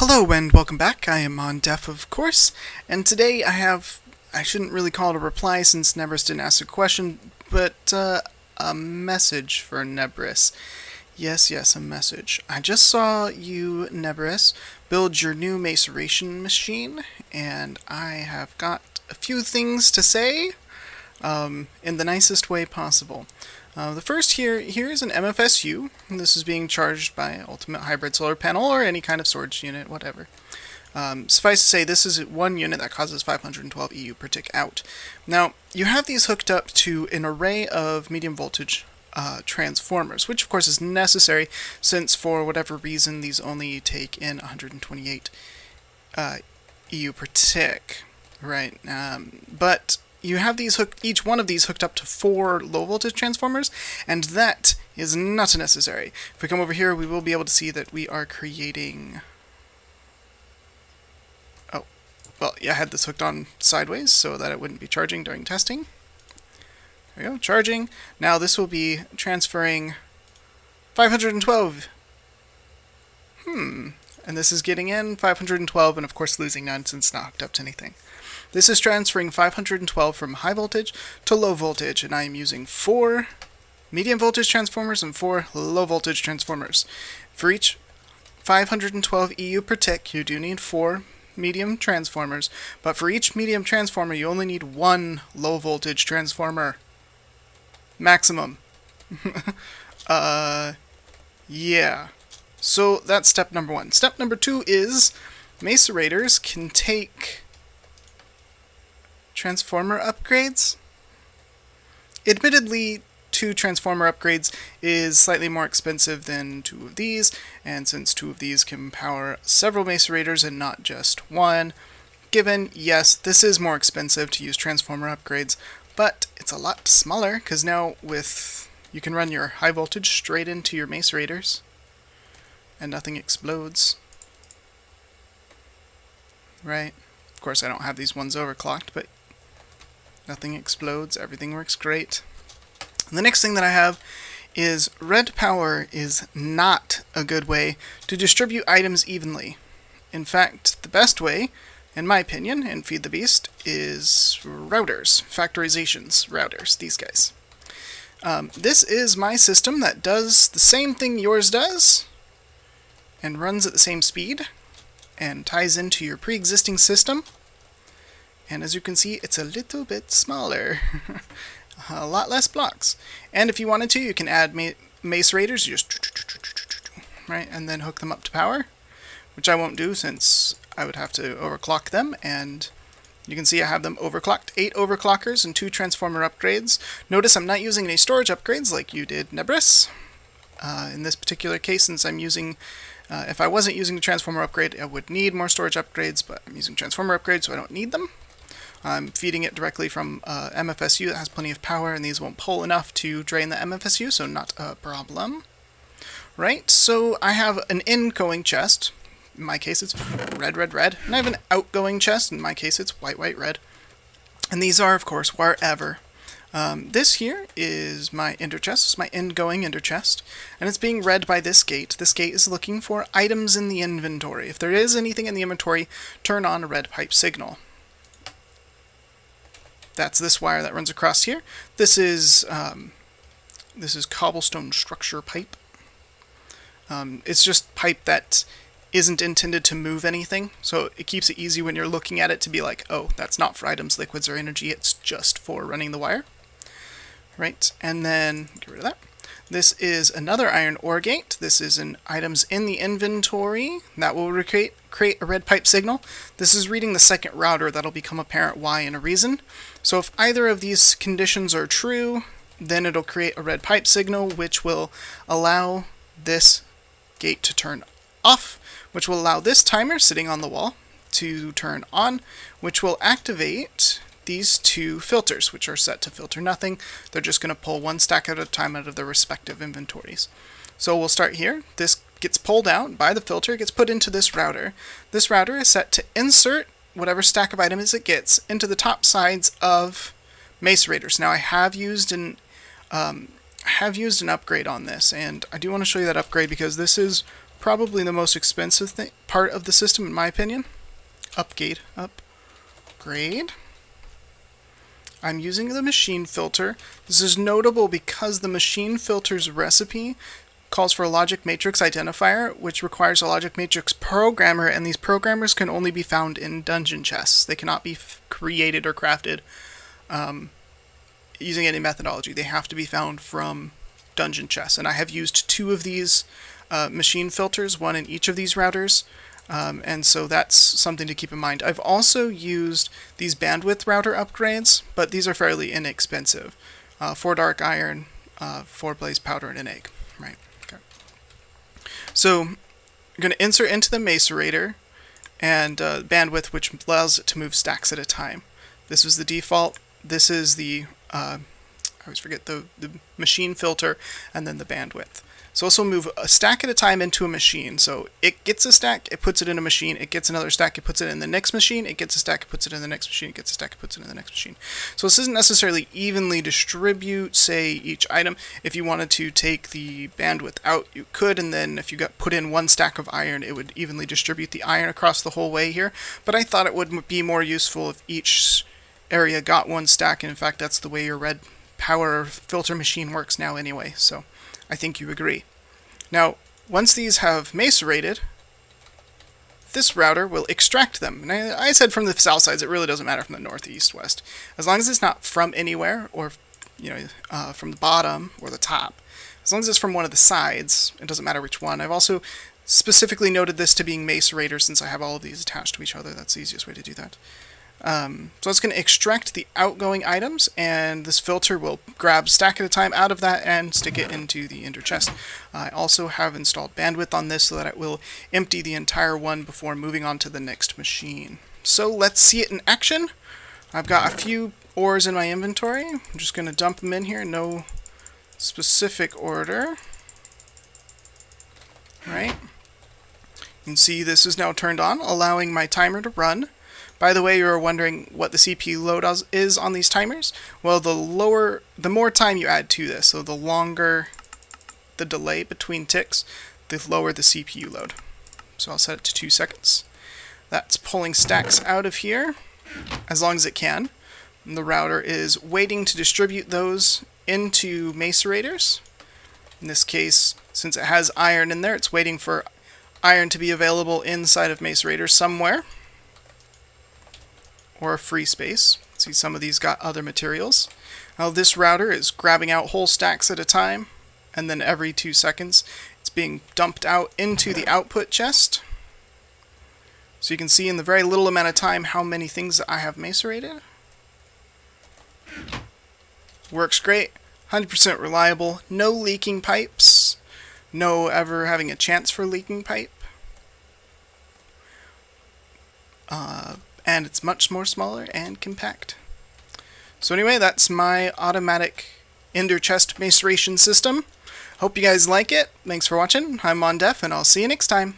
Hello and welcome back. I am Mondef, of course, and today I shouldn't really call it a reply since Nebris didn't ask a question, but a message for Nebris. Yes, a message. I just saw you, Nebris, build your new maceration machine, and I have got a few things to say in the nicest way possible. The first here is an MFSU. This is being charged by Ultimate Hybrid Solar Panel or any kind of storage unit, whatever. Suffice to say, this is one unit that causes 512 EU per tick out. Now, you have these hooked up to an array of medium voltage transformers, which of course is necessary since for whatever reason these only take in 128 EU per tick, right? But you have these each one of these hooked up to 4 low voltage transformers, and that is not necessary. If we come over here, we will be able to see that we are creating... Oh, well, yeah, I had this hooked on sideways so that it wouldn't be charging during testing. There we go, charging. Now this will be transferring 512. And this is getting in 512, and of course losing 9 since it's not hooked up to anything. This is transferring 512 from high voltage to low voltage, and I am using 4 medium voltage transformers and 4 low voltage transformers. For each 512 EU per tick, you do need 4 medium transformers, but for each medium transformer, you only need 1 low voltage transformer. Maximum. Yeah. So that's step number 1. Step number 2 is macerators can take transformer upgrades. Admittedly, 2 transformer upgrades is slightly more expensive than 2 of these, and since 2 of these can power several macerators and not just one, given, yes, this is more expensive to use transformer upgrades, but it's a lot smaller, because now you can run your high voltage straight into your macerators, and nothing explodes. Right? Of course, I don't have these ones overclocked, but nothing explodes, everything works great. And the next thing that I have is red power is not a good way to distribute items evenly. In fact, the best way, in my opinion, in Feed the Beast, is routers, factorizations, routers, these guys. This is my system that does the same thing yours does, and runs at the same speed, and ties into your pre-existing system. And as you can see, it's a little bit smaller. A lot less blocks. And if you wanted to, you can add macerators, you just... right, and then hook them up to power, which I won't do since I would have to overclock them, and you can see I have them overclocked. 8 overclockers and 2 transformer upgrades. Notice I'm not using any storage upgrades like you did, Nebris. In this particular case, since I'm using... if I wasn't using the transformer upgrade, I would need more storage upgrades, but I'm using transformer upgrades, so I don't need them. I'm feeding it directly from MFSU that has plenty of power, and these won't pull enough to drain the MFSU, so not a problem. Right, so I have an incoming chest. In my case, it's red, red, red. And I have an outgoing chest. In my case, it's white, white, red. And these are, of course, wherever. This here is my ender chest. It's my ingoing ender chest. And it's being read by this gate. This gate is looking for items in the inventory. If there is anything in the inventory, turn on a red pipe signal. That's this wire that runs across here. This is cobblestone structure pipe. It's just pipe that isn't intended to move anything, so it keeps it easy when you're looking at it to be like, oh, that's not for items, liquids, or energy, it's just for running the wire. Right, and then, get rid of that. This is another iron ore gate. This is an items in the inventory. That will create a red pipe signal. This is reading the second router. That'll become apparent why and a reason. So if either of these conditions are true, then it'll create a red pipe signal, which will allow this gate to turn off, which will allow this timer sitting on the wall to turn on, which will activate these 2 filters, which are set to filter nothing. They're just going to pull 1 stack at a time out of their respective inventories. So we'll start here. This gets pulled out by the filter, gets put into this router. This router is set to insert whatever stack of items it gets into the top sides of macerators. Now I have used an upgrade on this, and I do want to show you that upgrade because this is probably the most expensive part of the system in my opinion. Upgrade. I'm using the machine filter. This is notable because the machine filter's recipe calls for a logic matrix identifier, which requires a logic matrix programmer, and these programmers can only be found in dungeon chests. They cannot be created or crafted using any methodology. They have to be found from dungeon chests, and I have used 2 of these machine filters, 1 in each of these routers, and so that's something to keep in mind. I've also used these bandwidth router upgrades, but these are fairly inexpensive. 4 dark iron, 4 blaze powder, and an egg. Right. Okay. So I'm going to insert into the macerator and bandwidth, which allows it to move stacks at a time. This was the default. This is the I always forget the machine filter, and then the bandwidth. So also move a stack at a time into a machine. So it gets a stack, it puts it in a machine, it gets another stack, it puts it in the next machine, it gets a stack, it puts it in the next machine, it gets a stack, it puts it in the next machine. So this doesn't necessarily evenly distribute, say, each item. If you wanted to take the bandwidth out, you could, and then if you put in 1 stack of iron, it would evenly distribute the iron across the whole way here. But I thought it would be more useful if each area got 1 stack, and in fact that's the way your red power filter machine works now anyway, so I think you agree. Now, once these have macerated, this router will extract them. And I said from the south sides, it really doesn't matter from the north, east, west. As long as it's not from anywhere, or from the bottom or the top. As long as it's from one of the sides, it doesn't matter which one. I've also specifically noted this to being macerator since I have all of these attached to each other. That's the easiest way to do that. So it's going to extract the outgoing items, and this filter will grab stack at a time out of that and stick it into the ender chest. I also have installed bandwidth on this so that it will empty the entire one before moving on to the next machine. So let's see it in action. I've got a few ores in my inventory. I'm just going to dump them in here, no specific order. Right? You can see this is now turned on, allowing my timer to run. By the way, you were wondering what the CPU load is on these timers. Well, the more time you add to this, so the longer the delay between ticks, the lower the CPU load. So I'll set it to 2 seconds. That's pulling stacks out of here as long as it can. And the router is waiting to distribute those into macerators. In this case, since it has iron in there, it's waiting for iron to be available inside of macerators somewhere, or a free space. See, some of these got other materials. Now this router is grabbing out whole stacks at a time, and then every 2 seconds it's being dumped out into the output chest. So you can see in the very little amount of time how many things that I have macerated. Works great, 100% reliable, no leaking pipes, no ever having a chance for leaking pipe. And it's much more smaller and compact. So anyway, that's my automatic ender chest maceration system. Hope you guys like it. Thanks for watching. I'm Mondef, and I'll see you next time.